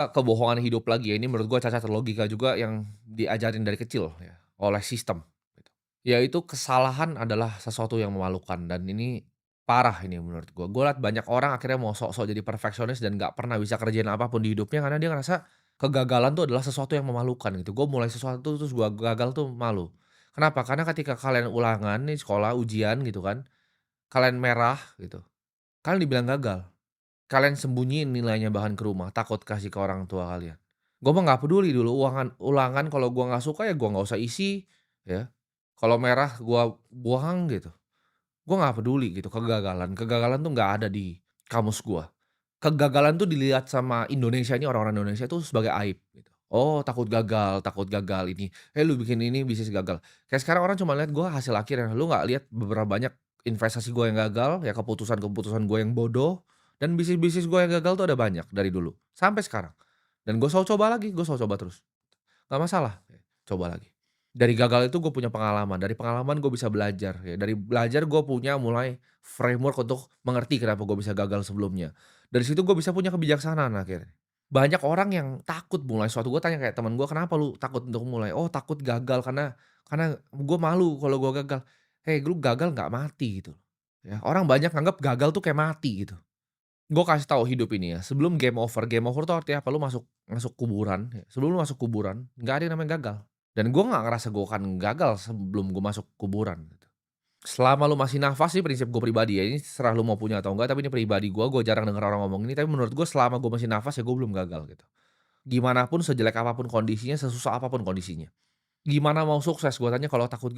Kebohongan hidup lagi ya, ini menurut gua cacat logika juga yang diajarin dari kecil ya, oleh sistem gitu. Yaitu kesalahan adalah sesuatu yang memalukan dan ini parah ini menurut gua. Gua lihat banyak orang akhirnya mau sok-sok jadi perfeksionis dan nggak pernah bisa kerjain apa pun di hidupnya karena dia ngerasa kegagalan tuh adalah sesuatu yang memalukan gitu. Gua mulai sesuatu terus gua gagal tuh malu. Kenapa? Karena ketika kalian ulangan nih sekolah, ujian gitu kan, kalian merah gitu, kalian dibilang gagal. Kalian sembunyiin nilainya bahkan ke rumah, takut kasih ke orang tua kalian. Gua mah nggak peduli dulu ulangan kalau gua nggak suka ya gua nggak usah isi, ya. Kalau merah gua buang gitu. Gua nggak peduli gitu kegagalan. Kegagalan tuh nggak ada di kamus gua. Kegagalan tuh dilihat sama Indonesia ini orang-orang Indonesia tuh sebagai aib gitu. Oh takut gagal ini, lu bikin ini bisnis gagal." Kayak sekarang orang cuma lihat gua hasil akhirnya, lu nggak lihat beberapa banyak investasi gua yang gagal, ya keputusan-keputusan gua yang bodoh, dan bisnis-bisnis gua yang gagal tuh ada banyak dari dulu, sampai sekarang. Dan gua selalu coba lagi, gua selalu coba terus. Nggak masalah, coba lagi. Dari gagal itu gue punya pengalaman, dari pengalaman gue bisa belajar ya, dari belajar gue punya mulai framework untuk mengerti kenapa gue bisa gagal sebelumnya. Dari situ gue bisa punya kebijaksanaan akhirnya. Banyak orang yang takut mulai suatu, gue tanya kayak temen gue, "Kenapa lu takut untuk mulai?" "Oh takut gagal karena gue malu kalau gue gagal." Lu gagal nggak mati gitu, ya. Orang banyak nganggap gagal tuh kayak mati gitu. Gue kasih tahu hidup ini ya, sebelum game over tuh artinya apa, lu masuk masuk kuburan ya, sebelum lu masuk kuburan, nggak ada yang namanya gagal. Dan gue nggak ngerasa gue akan gagal sebelum gue masuk kuburan gitu. Selama lu masih nafas sih prinsip gue pribadi ya, ini serah lu mau punya atau enggak, tapi ini pribadi gue jarang denger orang ngomong ini, tapi menurut gue selama gue masih nafas ya gue belum gagal gitu. Gimana pun sejelek apapun kondisinya, sesusah apapun kondisinya. Gimana mau sukses, gue tanya kalau takut